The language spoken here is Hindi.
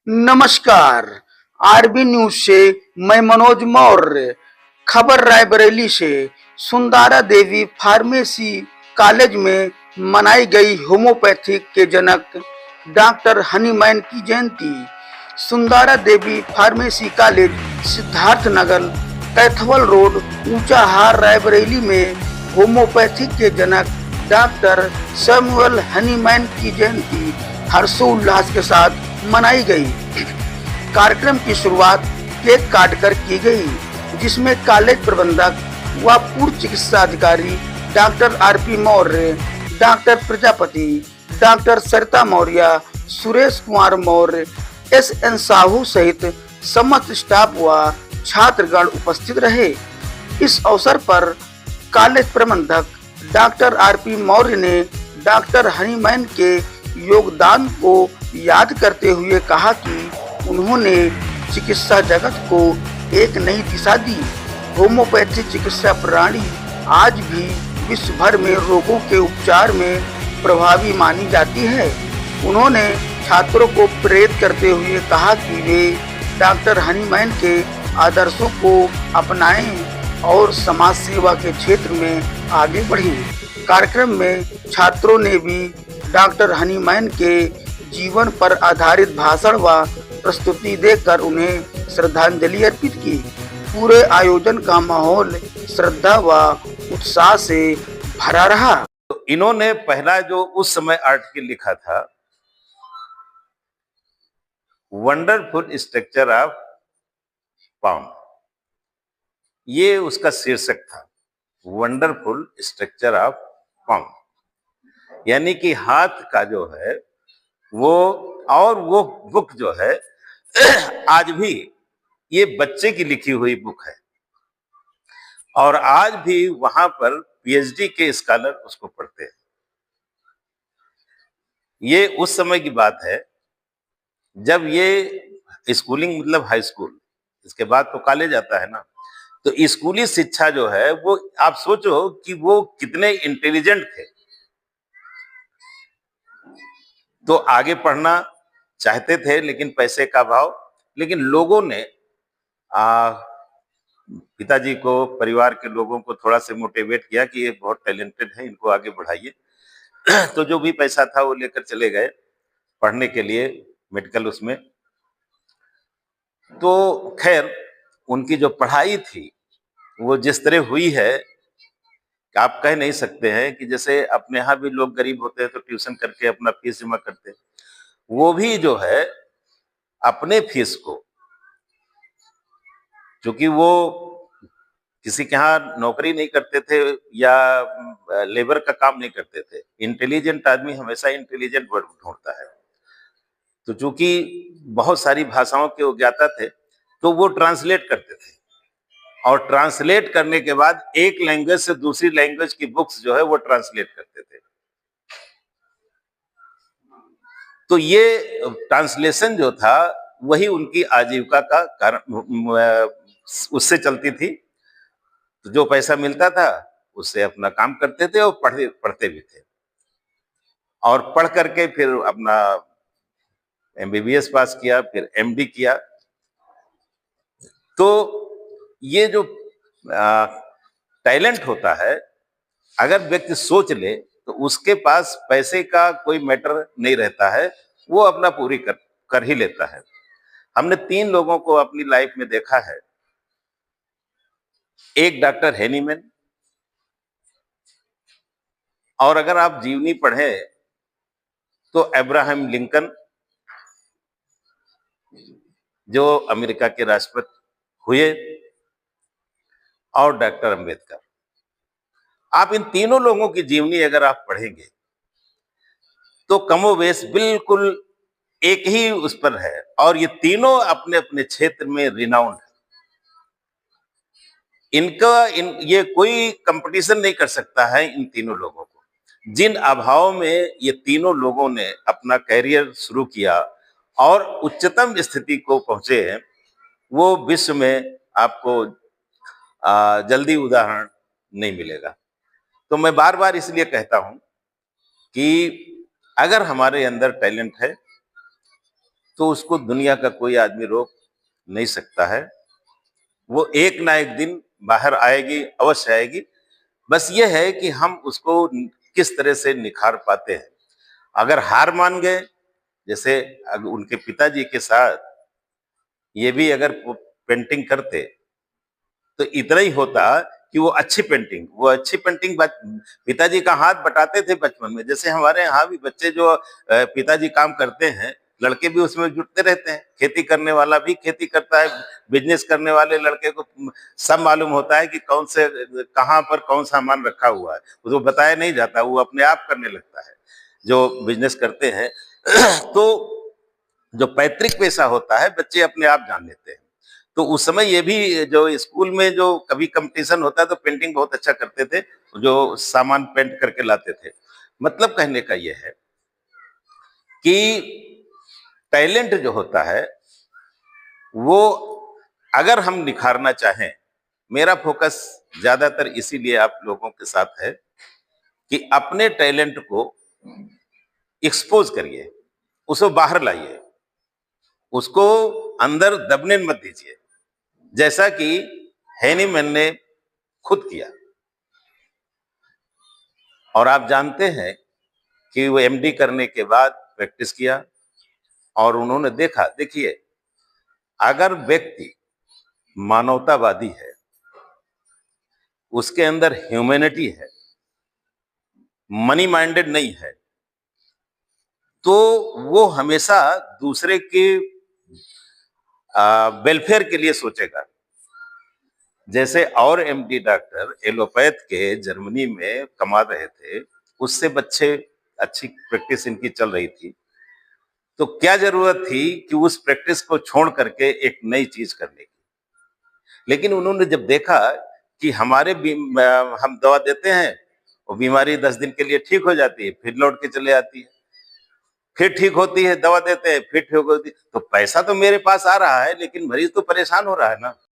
नमस्कार। आरबी न्यूज से मैं मनोज मौर्य। खबर रायबरेली से। सुंदरा देवी फार्मेसी कॉलेज में मनाई गई होम्योपैथिक के जनक डॉक्टर हनीमैन की जयंती। सुंदरा देवी pharmacy college, Siddharth Nagar, कैथवल road, Unchahar, Raebareli में होम्योपैथिक के जनक डॉक्टर सैमुअल हनीमैन की जयंती हर्षोल्लास के साथ मनाई गई। कार्यक्रम की शुरुआत केक काटकर की गई, जिसमें कॉलेज प्रबंधक व पूर्व चिकित्सा अधिकारी doctor RP Maurya, doctor Prajapati, doctor Sarita Maurya, Suresh Kumar Maurya, SN. Sahu सहित समस्त स्टाफ व छात्रगण उपस्थित रहे। इस अवसर पर कॉलेज प्रबंधक डॉक्टर आरपी मौर्य ने डॉक्टर हनीमैन के योगदान को याद करते हुए कहा कि उन्होंने चिकित्सा जगत को एक नई दिशा दी। होम्योपैथी चिकित्सा प्रणाली आज भी विश्व भर में रोगों के उपचार में प्रभावी मानी जाती है। उन्होंने छात्रों को प्रेरित करते हुए कहा कि वे डॉक्टर हनीमैन के आदर्शों को अपनाएं और समाज सेवा के क्षेत्र में आगे बढ़ें। कार्यक्रम में छात्रों ने भी डॉक्टर हनीमैन के जीवन पर आधारित भाषण व प्रस्तुति देकर उन्हें श्रद्धांजलि अर्पित की। पूरे आयोजन का माहौल श्रद्धा व उत्साह से भरा रहा। तो इन्होंने पहला जो उस समय आर्टिकल लिखा था, वंडरफुल स्ट्रक्चर ऑफ पाम, ये उसका शीर्षक था, वंडरफुल स्ट्रक्चर ऑफ पाम, यानी कि हाथ का जो है वो, और वो बुक जो है आज भी ये बच्चे की लिखी हुई बुक है और आज भी वहां पर पीएचडी के स्कॉलर उसको पढ़ते हैं। ये उस समय की बात है जब ये स्कूलिंग, मतलब हाई स्कूल, इसके बाद तो कॉलेज आता है ना, तो स्कूली शिक्षा जो है वो आप सोचो कि वो कितने इंटेलिजेंट थे। तो आगे पढ़ना चाहते थे लेकिन पैसे का अभाव, लेकिन लोगों ने पिताजी को, परिवार के लोगों को थोड़ा से मोटिवेट किया कि ये बहुत टैलेंटेड है, इनको आगे बढ़ाइए। तो जो भी पैसा था वो लेकर चले गए पढ़ने के लिए मेडिकल उसमें। तो खैर उनकी जो पढ़ाई थी वो जिस तरह हुई है आप कह नहीं सकते हैं कि जैसे अपने यहाँ भी लोग गरीब होते हैं तो ट्यूशन करके अपना फीस जमा करते हैं, वो भी जो है अपने फीस को, क्योंकि वो किसी के यहाँ नौकरी नहीं करते थे या लेबर का काम नहीं करते थे। इंटेलिजेंट आदमी हमेशा इंटेलिजेंट वर्ड ढूंढता है। तो चूंकि बहुत सारी भाषाओं के वो ज्ञाता थे तो वो ट्रांसलेट करते थे और ट्रांसलेट करने के बाद एक लैंग्वेज से दूसरी लैंग्वेज की बुक्स जो है वो ट्रांसलेट करते थे। तो ये ट्रांसलेशन जो था वही उनकी आजीविका का कारण, उससे चलती थी। तो जो पैसा मिलता था उससे अपना काम करते थे और पढ़ते भी थे और पढ़ करके फिर अपना एमबीबीएस पास किया, फिर एमडी किया। तो ये जो टैलेंट होता है, अगर व्यक्ति सोच ले तो उसके पास पैसे का कोई मैटर नहीं रहता है, वो अपना पूरी कर ही लेता है। हमने 3 लोगों को अपनी लाइफ में देखा है। एक डॉक्टर हेनीमैन, और अगर आप जीवनी पढ़े तो अब्राहम लिंकन जो अमेरिका के राष्ट्रपति हुए, और डॉक्टर अंबेडकर। आप इन तीनों लोगों की जीवनी अगर आप पढ़ेंगे तो कमोबेश बिल्कुल एक ही उस पर है, और ये तीनों अपने अपने क्षेत्र में रिनाउंड है। ये कोई कंपटीशन नहीं कर सकता है इन तीनों लोगों को। जिन अभाव में ये तीनों लोगों ने अपना कैरियर शुरू किया और उच्चतम स्थिति को पहुंचे हैं, वो विश्व में आपको जल्दी उदाहरण नहीं मिलेगा। तो मैं बार बार इसलिए कहता हूं कि अगर हमारे अंदर टैलेंट है तो उसको दुनिया का कोई आदमी रोक नहीं सकता है। वो एक ना एक दिन बाहर आएगी, अवश्य आएगी। बस ये है कि हम उसको किस तरह से निखार पाते हैं। अगर हार मान गए, जैसे उनके पिताजी के साथ ये भी अगर पेंटिंग करते तो इतना ही होता कि वो अच्छी पेंटिंग पिताजी का हाथ बटाते थे बचपन में। जैसे हमारे यहाँ भी बच्चे जो पिताजी काम करते हैं, लड़के भी उसमें जुटते रहते हैं। खेती करने वाला भी खेती करता है, बिजनेस करने वाले लड़के को सब मालूम होता है कि कौन से कहाँ पर कौन सामान रखा हुआ है। उसको बताया नहीं जाता, वो अपने आप करने लगता है जो बिजनेस करते हैं। तो जो पैतृक पेशा होता है बच्चे अपने आप जान लेते हैं। तो उस समय ये भी जो स्कूल में जो कभी कंपटीशन होता है तो पेंटिंग बहुत अच्छा करते थे, जो सामान पेंट करके लाते थे। मतलब कहने का ये है कि टैलेंट जो होता है वो अगर हम निखारना चाहें, मेरा फोकस ज्यादातर इसीलिए आप लोगों के साथ है कि अपने टैलेंट को एक्सपोज करिए, उसे बाहर लाइए, उसको अंदर दबने मत दीजिए, जैसा कि हैनीमैन ने खुद किया। और आप जानते हैं कि वो एमडी करने के बाद प्रैक्टिस किया और उन्होंने देखा, देखिए अगर व्यक्ति मानवतावादी है, उसके अंदर ह्यूमैनिटी है, मनी माइंडेड नहीं है, तो वो हमेशा दूसरे के वेलफेयर के लिए सोचेगा। जैसे और एमडी डॉक्टर एलोपैथ के जर्मनी में कमा रहे थे, उससे बच्चे अच्छी प्रैक्टिस इनकी चल रही थी, तो क्या जरूरत थी कि उस प्रैक्टिस को छोड़ करके एक नई चीज करने की। लेकिन उन्होंने जब देखा कि हम दवा देते हैं, वो बीमारी 10 दिन के लिए ठीक हो जाती है, फिर लौट के चले आती है, फिर ठीक होती है, दवा देते हैं, फिर ठीक होती है, तो पैसा तो मेरे पास आ रहा है लेकिन मरीज तो परेशान हो रहा है ना।